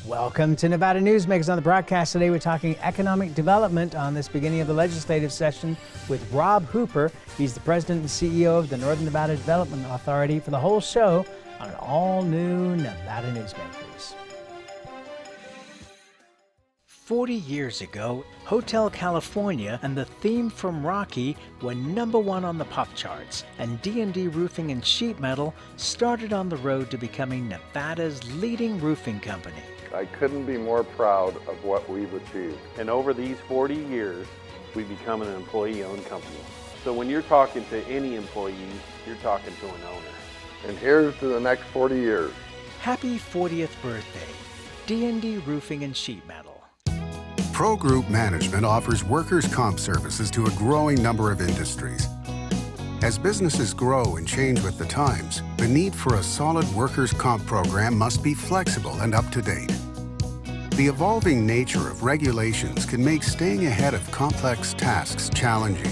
Welcome to Nevada Newsmakers. On the broadcast today, we're talking economic development on this beginning of the legislative session with Rob Hooper. He's the president and CEO of the Northern Nevada Development Authority, for the whole show on an all-new Nevada Newsmakers. 40 years ago, Hotel California and the theme from Rocky were #1 on the pop charts, and D&D Roofing and Sheet Metal started on the road to becoming Nevada's leading roofing company. I couldn't be more proud of what we've achieved. And over these 40 years, we've become an employee-owned company. So when you're talking to any employee, you're talking to an owner. And here's to the next 40 years. Happy 40th birthday, D&D Roofing and Sheet Metal. Pro Group Management offers workers' comp services to a growing number of industries. As businesses grow and change with the times, the need for a solid workers' comp program must be flexible and up to date. The evolving nature of regulations can make staying ahead of complex tasks challenging.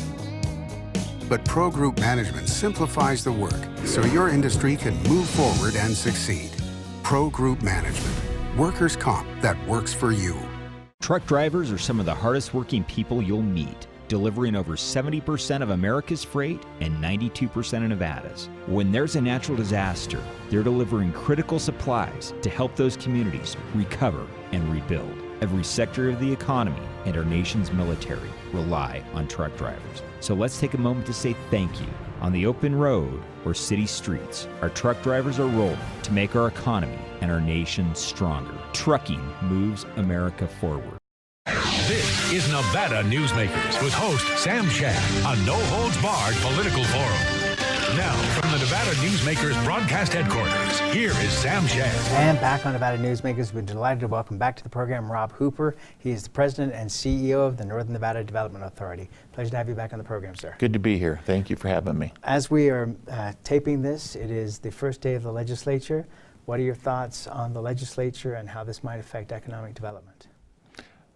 But Pro Group Management simplifies the work so your industry can move forward and succeed. Pro Group Management, workers' comp that works for you. Truck drivers are some of the hardest working people you'll meet, delivering over 70% of America's freight and 92% of Nevada's. When there's a natural disaster, they're delivering critical supplies to help those communities recover and rebuild. Every sector of the economy and our nation's military rely on truck drivers. So let's take a moment to say thank you. On the open road or city streets, our truck drivers are rolling to make our economy and our nation stronger. Trucking moves America forward. This is Nevada Newsmakers with host Sam Shad on No Holds Barred Political Forum. Now, from the Nevada Newsmakers broadcast headquarters, here is Sam Shad. And back on Nevada Newsmakers, we're delighted to welcome back to the program Rob Hooper. He is the president and CEO of the Northern Nevada Development Authority. Pleasure to have you back on the program, sir. Good to be here. Thank you for having me. As we are taping this, it is the first day of the legislature. What are your thoughts on the legislature and how this might affect economic development?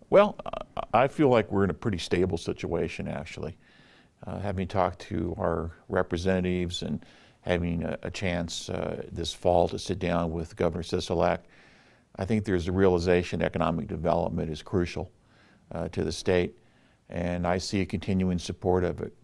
Well, I feel like we're in a pretty stable situation, actually. Having talked to our representatives and having a chance this fall to sit down with Governor Sisolak, I think there's a realization economic development is crucial to the state, and I see a continuing support of it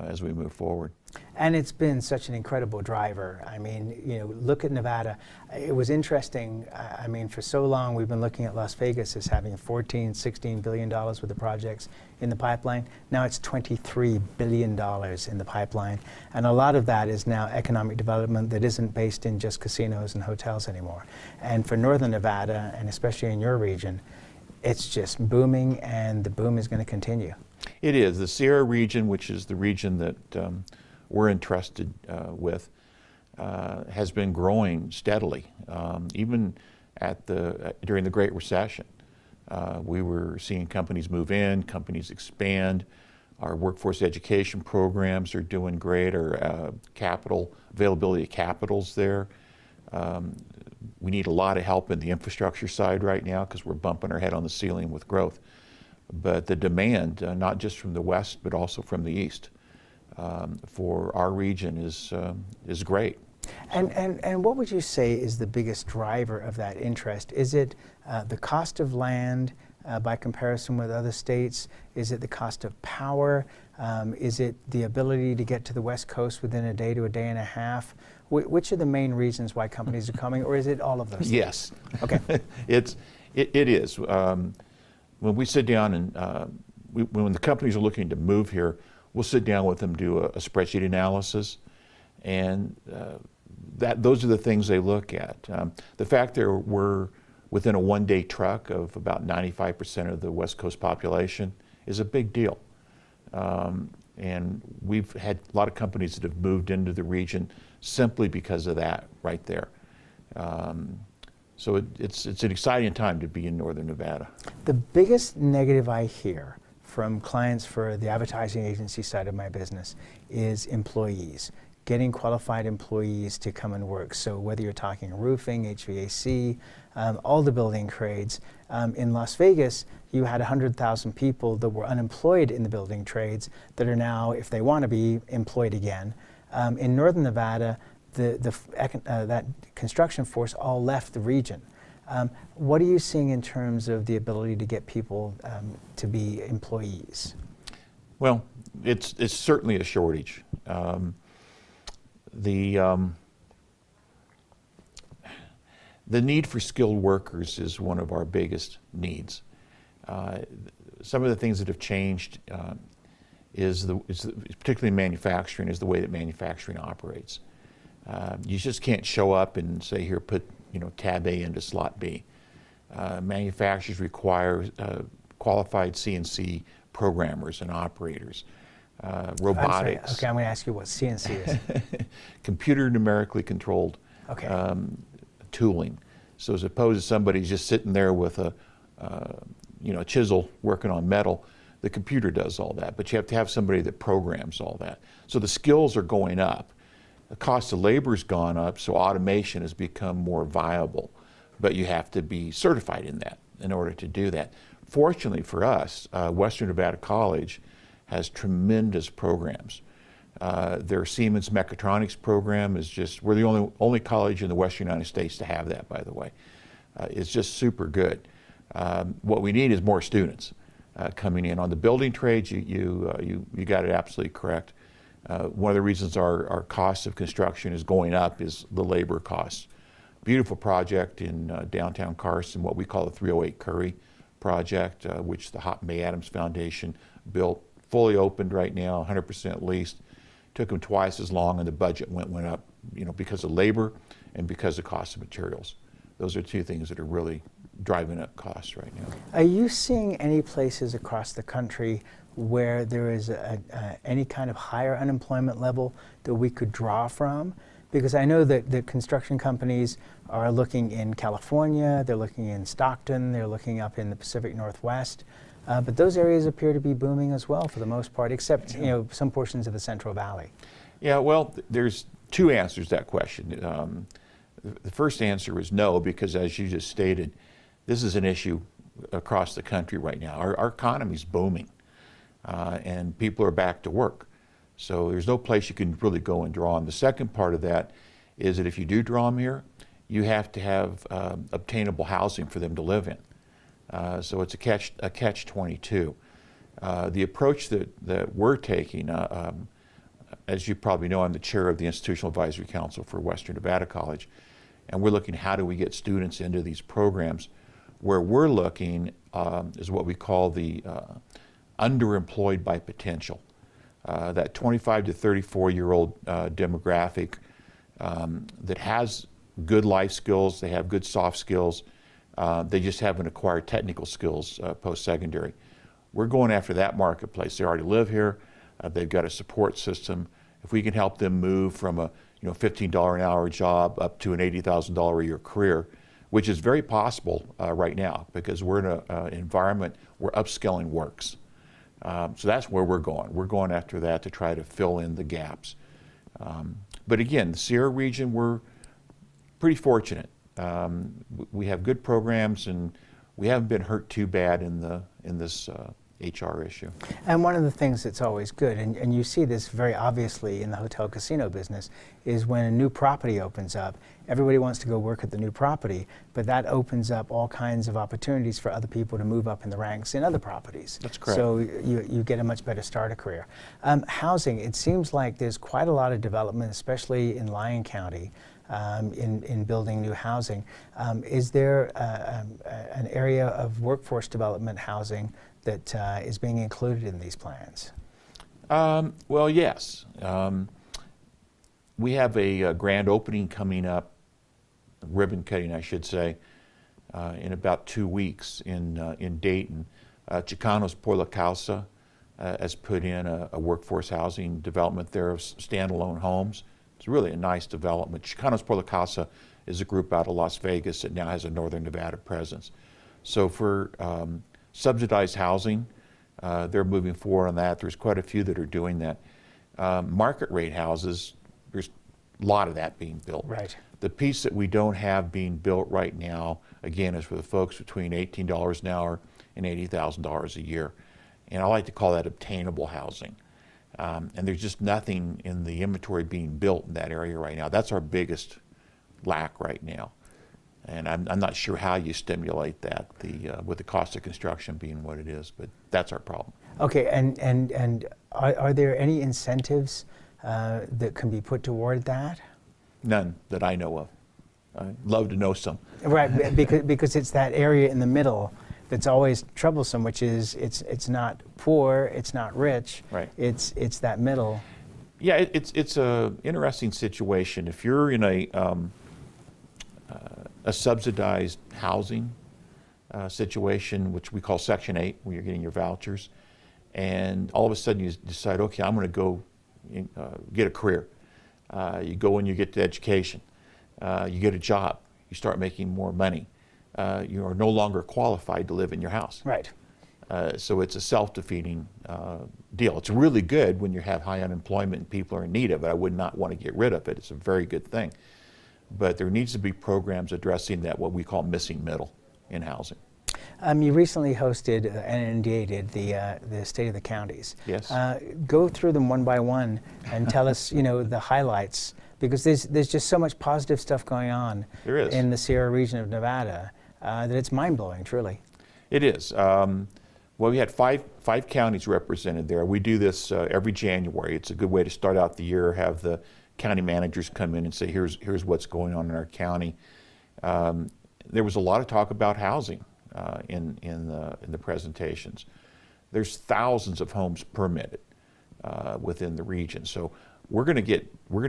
as we move forward. And it's been such an incredible driver. I mean, you know, look at Nevada. It was interesting. I mean, for so long we've been looking at Las Vegas as having $14, $16 billion worth of projects in the pipeline. Now it's $23 billion in the pipeline. And a lot of that is now economic development that isn't based in just casinos and hotels anymore. And for Northern Nevada, and especially in your region, it's just booming, and the boom is going to continue. It is. The Sierra region, which is the region that we're entrusted with, has been growing steadily. Even during the Great Recession, we were seeing companies move in, companies expand. Our workforce education programs are doing great. Our availability of capital's there. We need a lot of help in the infrastructure side right now because we're bumping our head on the ceiling with growth. But the demand, not just from the west, but also from the east, for our region is great. And what would you say is the biggest driver of that interest? Is it the cost of land by comparison with other states? Is it the cost of power? Is it the ability to get to the West Coast within a day to a day and a half? Which are the main reasons why companies are coming, or is it all of those things? Yes. Okay. it is. When we sit down and when the companies are looking to move here, we'll sit down with them, do a spreadsheet analysis, and those are the things they look at. The fact that we're within a one-day truck of about 95% of the West Coast population is a big deal. And we've had a lot of companies that have moved into the region simply because of that right there. So it's an exciting time to be in Northern Nevada. The biggest negative I hear from clients for the advertising agency side of my business is employees, getting qualified employees to come and work. So whether you're talking roofing, HVAC, all the building trades. In Las Vegas, you had 100,000 people that were unemployed in the building trades that are now, if they want to be, employed again. In Northern Nevada, that construction force all left the region. What are you seeing in terms of the ability to get people to be employees? Well, it's certainly a shortage. The need for skilled workers is one of our biggest needs. Some of the things that have changed particularly in manufacturing, is the way that manufacturing operates. You just can't show up and say, here, put tab A into slot B. Manufacturers require qualified CNC programmers and operators. Robotics. Okay, I'm going to ask you what CNC is. Computer numerically controlled tooling. So as opposed to somebody just sitting there with a chisel working on metal, the computer does all that. But you have to have somebody that programs all that. So the skills are going up. The cost of labor's gone up, so automation has become more viable. But you have to be certified in that in order to do that. Fortunately for us, Western Nevada College has tremendous programs. Their Siemens Mechatronics program is just, we're the only college in the Western United States to have that, by the way. It's just super good. What we need is more students coming in. On the building trades, you got it absolutely correct. One of the reasons our cost of construction is going up is the labor costs. Beautiful project in downtown Carson, what we call the 308 Curry project, which the Hop May Adams Foundation built, fully opened right now, 100% leased. Took them twice as long, and the budget went up, because of labor and because of cost of materials. Those are two things that are really driving up costs right now. Are you seeing any places across the country where there is any kind of higher unemployment level that we could draw from? Because I know that the construction companies are looking in California, they're looking in Stockton, they're looking up in the Pacific Northwest. But those areas appear to be booming as well for the most part, except some portions of the Central Valley. Yeah, well, there's two answers to that question. The first answer is no, because as you just stated, this is an issue across the country right now. Our economy's booming, and people are back to work. So there's no place you can really go and draw them. The second part of that is that if you do draw them here, you have to have obtainable housing for them to live in. So it's a catch-22. The approach that we're taking, as you probably know, I'm the chair of the Institutional Advisory Council for Western Nevada College, and we're looking how do we get students into these programs. Where we're looking is what we call the underemployed by potential. That 25 to 34-year-old demographic that has good life skills, they have good soft skills, they just haven't acquired technical skills post-secondary. We're going after that marketplace. They already live here. They've got a support system. If we can help them move from a $15 an hour job up to an $80,000 a year career, which is very possible right now because we're in an environment where upskilling works. So that's where we're going. We're going after that to try to fill in the gaps. But again, the Sierra region, we're pretty fortunate. We have good programs, and we haven't been hurt too bad in this HR issue. And one of the things that's always good, and you see this very obviously in the hotel casino business, is when a new property opens up, everybody wants to go work at the new property, but that opens up all kinds of opportunities for other people to move up in the ranks in other properties. That's correct. So you get a much better starter career. Housing, it seems like there's quite a lot of development, especially in Lyon County, in building new housing. Is there an area of workforce development housing that is being included in these plans? Well, yes. We have a grand opening coming up, ribbon cutting, I should say, in about 2 weeks in Dayton. Chicanos por la Causa has put in a workforce housing development there of standalone homes. It's really a nice development. Chicanos por la Causa is a group out of Las Vegas that now has a Northern Nevada presence. So for subsidized housing, they're moving forward on that. There's quite a few that are doing that. Market rate houses, there's a lot of that being built. Right. The piece that we don't have being built right now, again, is for the folks between $18 an hour and $80,000 a year. And I like to call that obtainable housing. And there's just nothing in the inventory being built in that area right now. That's our biggest lack right now. And I'm not sure how you stimulate that, with the cost of construction being what it is, but that's our problem. Okay, and are there any incentives that can be put toward that? None that I know of. I'd love to know some. Right, because it's that area in the middle that's always troublesome, which is it's not poor, it's not rich, Right. It's that middle. Yeah, it's a interesting situation. If you're in a subsidized housing situation, which we call Section 8, where you're getting your vouchers, and all of a sudden you decide, okay, I'm going to go get a career. You go and you get the education. You get a job. You start making more money. You are no longer qualified to live in your house. Right. So it's a self-defeating deal. It's really good when you have high unemployment and people are in need of it. I would not want to get rid of it. It's a very good thing. But there needs to be programs addressing that, what we call missing middle in housing. You recently hosted and inundated the State of the Counties. Yes. Go through them one by one and tell us, the highlights, because there's just so much positive stuff going on There is. in the Sierra region of Nevada that it's mind-blowing, truly. It is. Well, we had five counties represented there. We do this every January. It's a good way to start out the year, have the county managers come in and say, here's what's going on in our county. There was a lot of talk about housing in the presentations. There's thousands of homes permitted within the region. So we're going to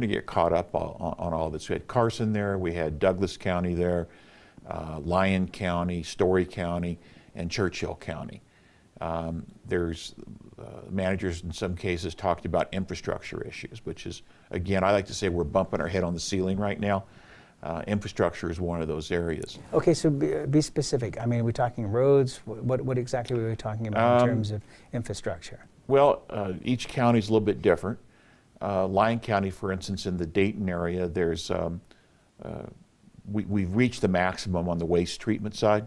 get caught up on all this. We had Carson there, we had Douglas County there, Lyon County, Story County, and Churchill County. There's managers in some cases talked about infrastructure issues, which is, again, I like to say we're bumping our head on the ceiling right now. Infrastructure is one of those areas. Okay, so be specific. I mean, are we talking roads? What exactly were we talking about in terms of infrastructure? Well, each county is a little bit different. Lyon County, for instance, in the Dayton area, there's we've reached the maximum on the waste treatment side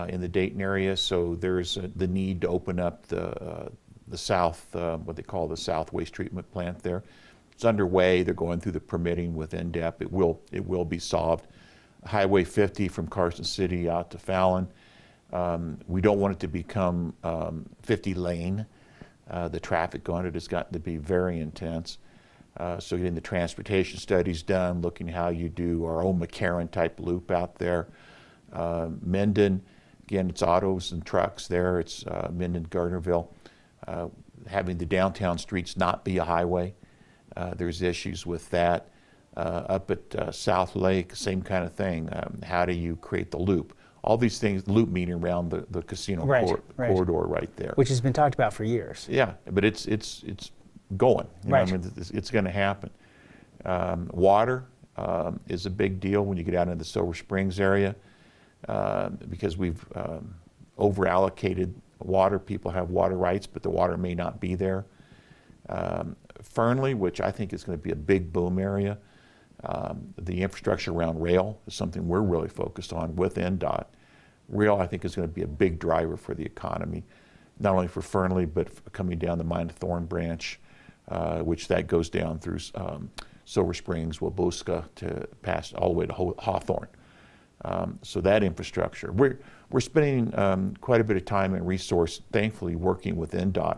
in the Dayton area, so there's the need to open up the south, what they call the South Waste Treatment Plant there. It's underway. They're going through the permitting with NDEP. It will be solved. Highway 50 from Carson City out to Fallon. We don't want it to become 50 lane. The traffic on it has gotten to be very intense. So getting the transportation studies done, looking how you do our own McCarran type loop out there. Minden, again, it's autos and trucks there. It's Minden, Gardnerville. Having the downtown streets not be a highway. There's issues with that. Up at South Lake, same kind of thing. How do you create the loop? All these things, loop meaning around the casino corridor right there. Which has been talked about for years. Yeah, but it's going. You know, I mean, it's going to happen. Water is a big deal when you get out into the Silver Springs area because we've over-allocated water. People have water rights, but the water may not be there. Fernley, which I think is going to be a big boom area. The infrastructure around rail is something we're really focused on with NDOT. Rail, I think, is going to be a big driver for the economy, not only for Fernley, but coming down the Mine Thorn branch, which that goes down through Silver Springs, Wabusca, to pass all the way to Hawthorne. So that infrastructure, we're spending quite a bit of time and resource, thankfully, working with NDOT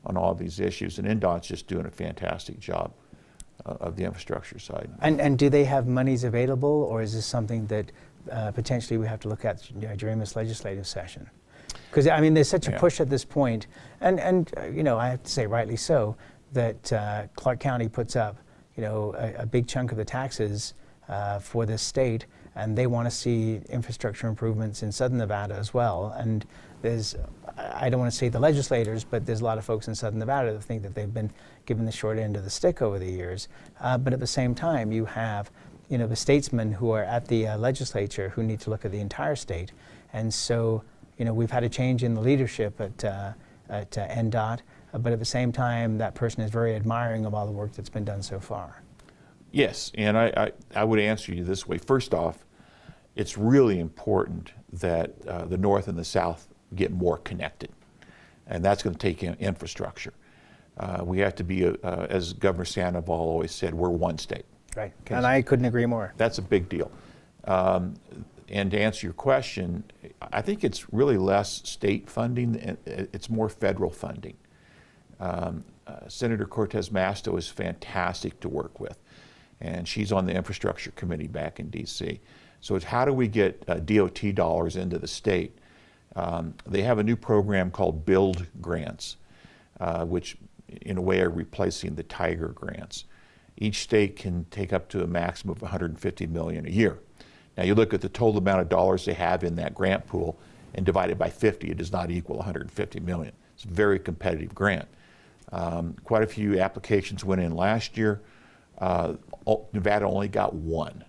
on all these issues, and NDOT's just doing a fantastic job of the infrastructure side. And do they have monies available, or is this something that potentially we have to look at during this legislative session? Because I mean, there's such a push at this point, and I have to say rightly so, that Clark County puts up a big chunk of the taxes for this state, and they want to see infrastructure improvements in Southern Nevada as well. And I don't want to say the legislators, but there's a lot of folks in Southern Nevada that think that they've been given the short end of the stick over the years. But at the same time, you have the statesmen who are at the legislature who need to look at the entire state. And so we've had a change in the leadership at NDOT, but at the same time, that person is very admiring of all the work that's been done so far. Yes, and I would answer you this way. First off, it's really important that the North and the South get more connected, and that's going to take infrastructure. We have to be, as Governor Sandoval always said, we're one state. Right, and I couldn't agree more. That's a big deal. And to answer your question, I think it's really less state funding, it's more federal funding. Senator Cortez Masto is fantastic to work with, and she's on the infrastructure committee back in DC. So it's how do we get DOT dollars into the state? They have a new program called Build Grants, which in a way are replacing the Tiger grants. Each state can take up to a maximum of $150 million a year. Now you look at the total amount of dollars they have in that grant pool and divide it by 50, it does not equal $150 million. It's a very competitive grant. Quite a few applications went in last year. Nevada only got one,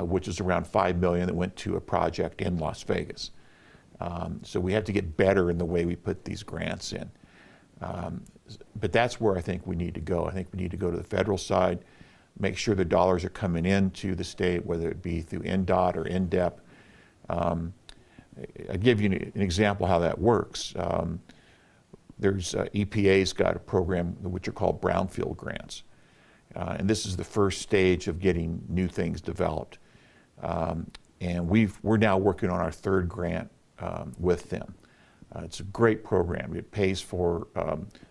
which is around $5 million that went to a project in Las Vegas. So we have to get better in the way we put these grants in. But that's where I think we need to go. I think we need to go to the federal side, make sure the dollars are coming into the state, whether it be through NDOT or NDEP. I'll give you an example how that works. There's EPA's got a program which are called brownfield grants. And this is the first stage of getting new things developed. And we're now working on our third grant with them. It's a great program. It pays for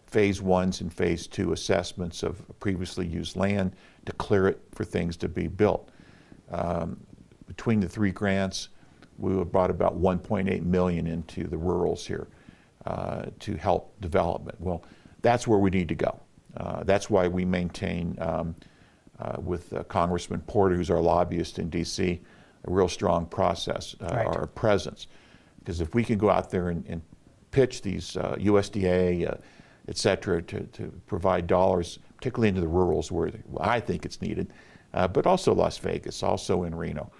phase 1s and phase 2 assessments of previously used land to clear it for things to be built. Between the three grants, we brought about $1.8 million into the rurals here to help development. Well, that's where we need to go. That's why we maintain with Congressman Porter, who's our lobbyist in DC, a real strong process, our presence. Because if we can go out there and pitch these USDA, et cetera, to provide dollars, particularly into the rurals where I think it's needed, but also Las Vegas, also in Reno.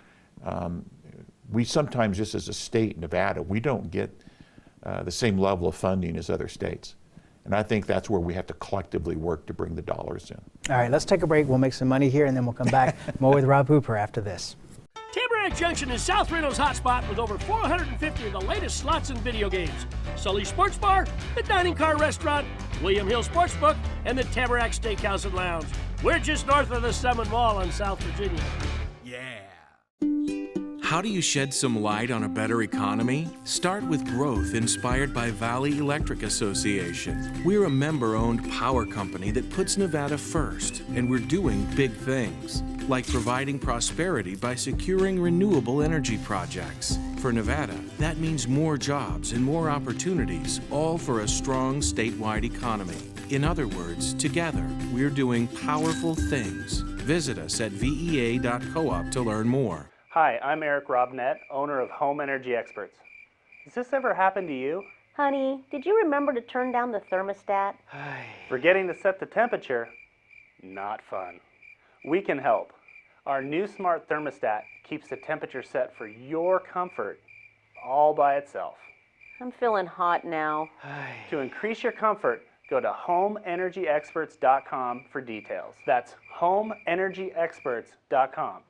We sometimes, just as a state, Nevada, we don't get the same level of funding as other states. And I think that's where we have to collectively work to bring the dollars in. All right, let's take a break. We'll make some money here, and then we'll come back more with Rob Hooper after this. Tamarack Junction is South Reno's hotspot with over 450 of the latest slots and video games. Sully Sports Bar, the Dining Car Restaurant, William Hill Sportsbook, and the Tamarack Steakhouse and Lounge. We're just north of the Summit Mall in South Virginia. Yeah. How do you shed some light on a better economy? Start with growth inspired by Valley Electric Association. We're a member-owned power company that puts Nevada first, and we're doing big things, like providing prosperity by securing renewable energy projects. For Nevada, that means more jobs and more opportunities, all for a strong statewide economy. In other words, together, we're doing powerful things. Visit us at vea.coop to learn more. Hi, I'm Eric Robnett, owner of Home Energy Experts. Has this ever happened to you? Honey, did you remember to turn down the thermostat? Forgetting to set the temperature? Not fun. We can help. Our new smart thermostat keeps the temperature set for your comfort all by itself. I'm feeling hot now. To increase your comfort, go to homeenergyexperts.com for details. That's homeenergyexperts.com.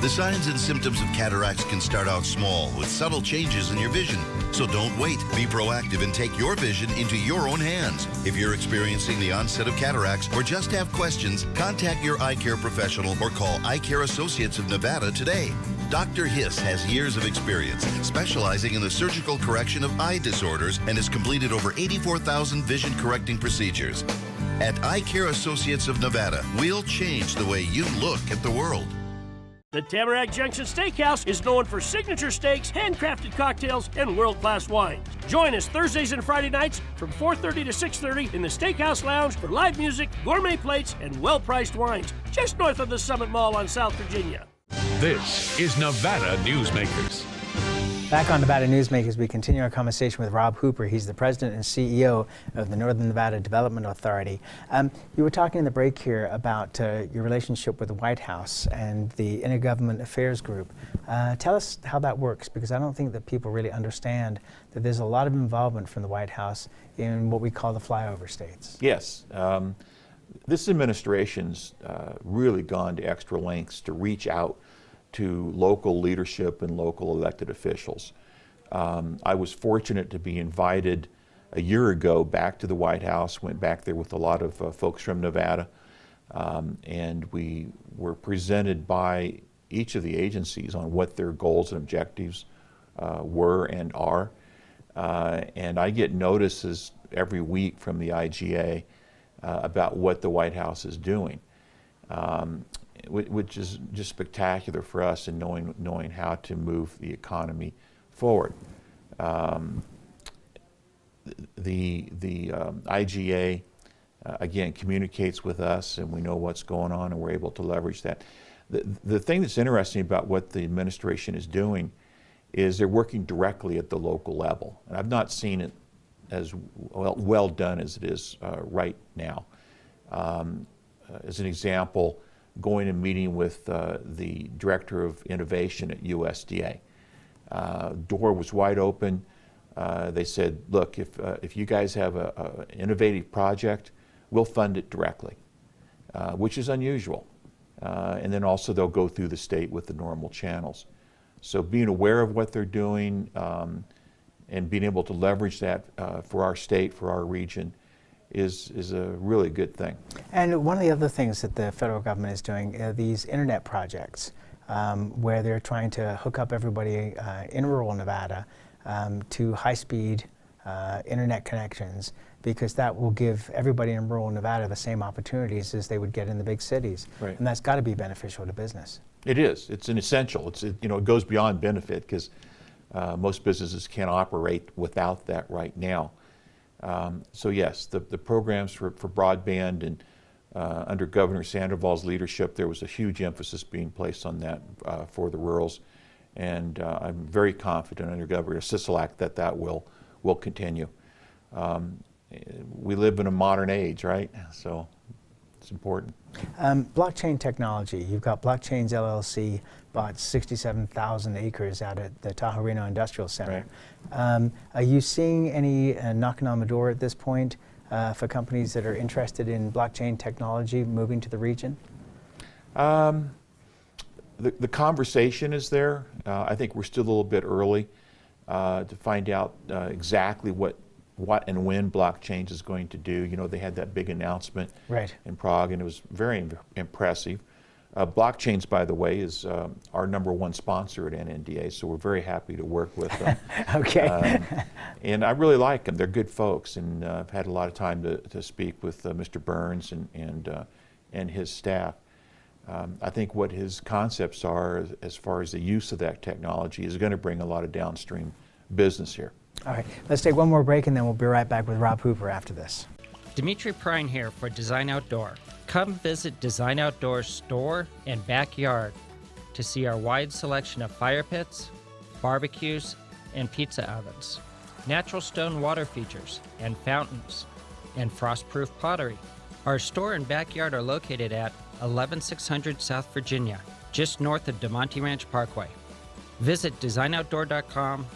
The signs and symptoms of cataracts can start out small with subtle changes in your vision. So don't wait. Be proactive and take your vision into your own hands. If you're experiencing the onset of cataracts or just have questions, contact your eye care professional or call Eye Care Associates of Nevada today. Dr. Hiss has years of experience specializing in the surgical correction of eye disorders and has completed over 84,000 vision correcting procedures. At Eye Care Associates of Nevada, we'll change the way you look at the world. The Tamarack Junction Steakhouse is known for signature steaks, handcrafted cocktails, and world-class wines. Join us Thursdays and Friday nights from 4:30 to 6:30 in the Steakhouse Lounge for live music, gourmet plates, and well-priced wines, just north of the Summit Mall on South Virginia. This is Nevada Newsmakers. Back on Nevada Newsmakers, we continue our conversation with Rob Hooper. He's the president and CEO of the Northern Nevada Development Authority. You were talking in the break here about your relationship with the White House and the Intergovernment Affairs Group. Tell us how that works, because I don't think that people really understand that there's a lot of involvement from the White House in what we call the flyover states. Yes. This administration's really gone to extra lengths to reach out to local leadership and local elected officials. I was fortunate to be invited a year ago back to the White House, went back there with a lot of folks from Nevada, and we were presented by each of the agencies on what their goals and objectives were and are. And I get notices every week from the IGA about what the White House is doing, which is just spectacular for us in knowing how to move the economy forward. The IGA, again, communicates with us, and we know what's going on, and we're able to leverage that. The thing that's interesting about what the administration is doing is they're working directly at the local level. And I've not seen it as well done as it is right now. As an example, going and meeting with the Director of Innovation at USDA. Door was wide open. They said, look, if you guys have an innovative project, we'll fund it directly, which is unusual. And then also they'll go through the state with the normal channels. So being aware of what they're doing and being able to leverage that for our state, for our region, is a really good thing. And one of the other things that the federal government is doing are these internet projects where they're trying to hook up everybody in rural Nevada to high-speed internet connections, because that will give everybody in rural Nevada the same opportunities as they would get in the big cities. Right. And that's got to be beneficial to business. It is. It's an essential. It goes beyond benefit, because most businesses can't operate without that right now. So yes, the programs for broadband, and under Governor Sandoval's leadership, there was a huge emphasis being placed on that for the rurals. And I'm very confident under Governor Sisolak that will continue. We live in a modern age, right? So it's important. Blockchain technology. You've got Blockchains LLC bought 67,000 acres out at the Tahoe Reno Industrial Center. Right. Are you seeing any knocking on the door at this point for companies that are interested in blockchain technology moving to the region? The conversation is there. I think we're still a little bit early to find out exactly what and when blockchains is going to do. You know, they had that big announcement in Prague, and it was very impressive. Blockchains, by the way, is our #1 sponsor at NNDA, so we're very happy to work with them. Okay. And I really like them. They're good folks, and I've had a lot of time to speak with Mr. Burns and his staff. I think what his concepts are as far as the use of that technology is going to bring a lot of downstream business here. All right, let's take one more break, and then we'll be right back with Rob Hooper after this. Dimitri Prine here for Design Outdoor. Come visit Design Outdoor's store and backyard to see our wide selection of fire pits, barbecues, and pizza ovens, natural stone water features and fountains, and frost-proof pottery. Our store and backyard are located at 11600 South Virginia, just north of DeMonte Ranch Parkway. Visit designoutdoor.com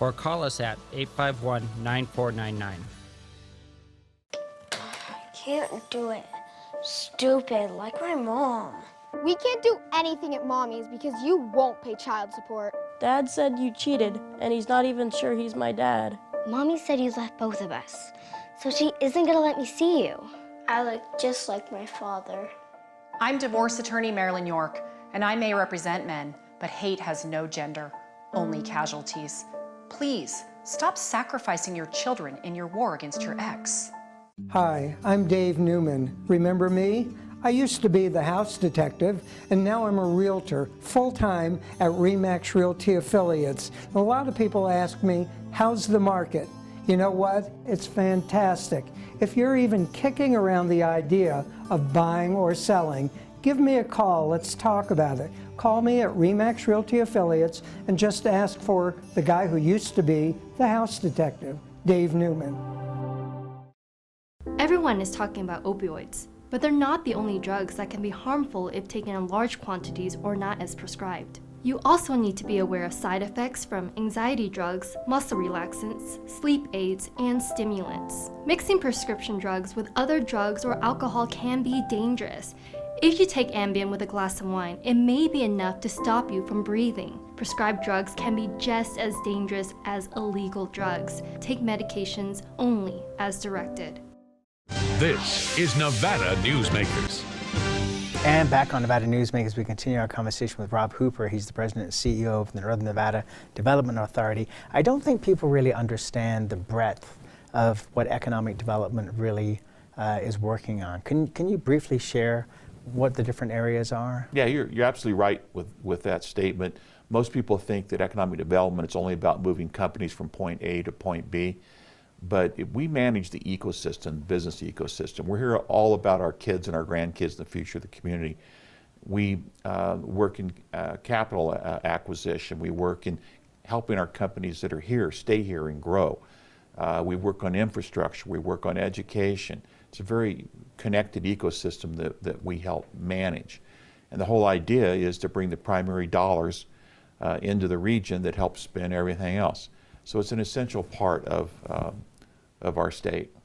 or call us at 851-9499. Can't do it. Stupid, like my mom. We can't do anything at Mommy's because you won't pay child support. Dad said you cheated, and he's not even sure he's my dad. Mommy said you left both of us, so she isn't gonna let me see you. I look just like my father. I'm divorce attorney Marilyn York, and I may represent men, but hate has no gender, only casualties. Please, stop sacrificing your children in your war against your ex. Hi, I'm Dave Newman. Remember me? I used to be the house detective, and now I'm a realtor, full-time at RE/MAX Realty Affiliates. A lot of people ask me, how's the market? You know what? It's fantastic. If you're even kicking around the idea of buying or selling, give me a call. Let's talk about it. Call me at RE/MAX Realty Affiliates and just ask for the guy who used to be the house detective, Dave Newman. Everyone is talking about opioids, but they're not the only drugs that can be harmful if taken in large quantities or not as prescribed. You also need to be aware of side effects from anxiety drugs, muscle relaxants, sleep aids, and stimulants. Mixing prescription drugs with other drugs or alcohol can be dangerous. If you take Ambien with a glass of wine, it may be enough to stop you from breathing. Prescribed drugs can be just as dangerous as illegal drugs. Take medications only as directed. This is Nevada Newsmakers. And back on Nevada Newsmakers, we continue our conversation with Rob Hooper. He's the president and CEO of the Northern Nevada Development Authority. I don't think people really understand the breadth of what economic development really is working on. Can you briefly share what the different areas are? Yeah, you're absolutely right with that statement. Most people think that economic development is only about moving companies from point A to point B. But if we manage the ecosystem, business ecosystem, we're here all about our kids and our grandkids and the future of the community. We work in capital acquisition. We work in helping our companies that are here stay here and grow. We work on infrastructure. We work on education. It's a very connected ecosystem that we help manage. And the whole idea is to bring the primary dollars into the region that helps spend everything else. So it's an essential part of our state.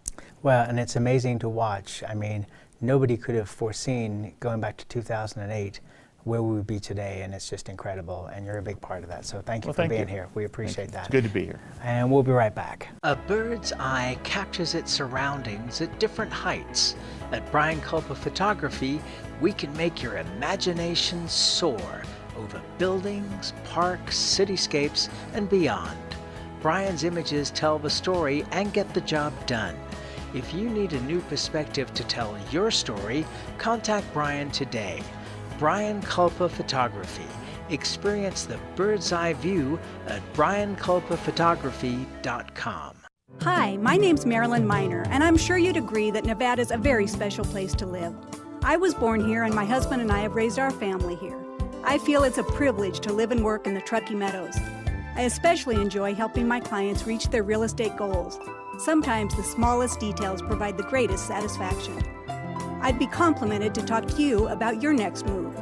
Well, and it's amazing to watch. I mean, nobody could have foreseen, going back to 2008, where we would be today, and it's just incredible, and you're a big part of that. So thank you for being here. We appreciate that. It's good to be here. And we'll be right back. A bird's eye captures its surroundings at different heights. At Brian Culpa Photography, we can make your imagination soar over buildings, parks, cityscapes, and beyond. Brian's images tell the story and get the job done. If you need a new perspective to tell your story, contact Brian today. Brian Culpa Photography. Experience the bird's eye view at brianculpaphotography.com. Hi, my name's Marilyn Miner, and I'm sure you'd agree that Nevada's a very special place to live. I was born here, and my husband and I have raised our family here. I feel it's a privilege to live and work in the Truckee Meadows. I especially enjoy helping my clients reach their real estate goals. Sometimes the smallest details provide the greatest satisfaction. I'd be complimented to talk to you about your next move.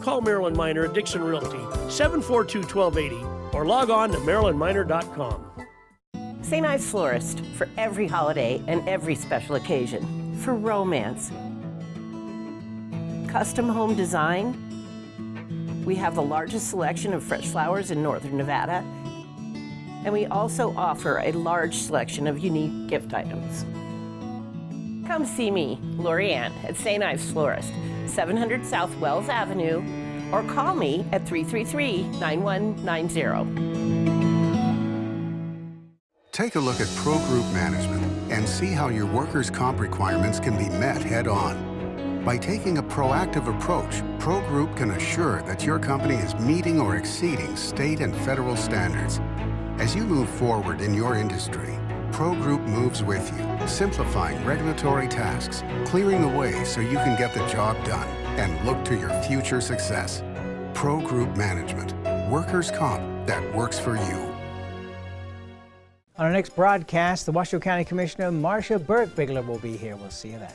Call Marilyn Miner at Dixon Realty, 742-1280, or log on to marilynminer.com. St. Ives Florist, for every holiday and every special occasion, for romance. Custom home design. We have the largest selection of fresh flowers in Northern Nevada, and we also offer a large selection of unique gift items. Come see me, Lori Ann, at St. Ives Florist, 700 South Wells Avenue, or call me at 333-9190. Take a look at Pro Group Management and see how your workers' comp requirements can be met head-on. By taking a proactive approach, Pro Group can assure that your company is meeting or exceeding state and federal standards. As you move forward in your industry, Pro Group moves with you, simplifying regulatory tasks, clearing the way so you can get the job done and look to your future success. Pro Group Management, workers' comp that works for you. On our next broadcast, the Washoe County Commissioner, Marcia Burke-Bigler, will be here. We'll see you then.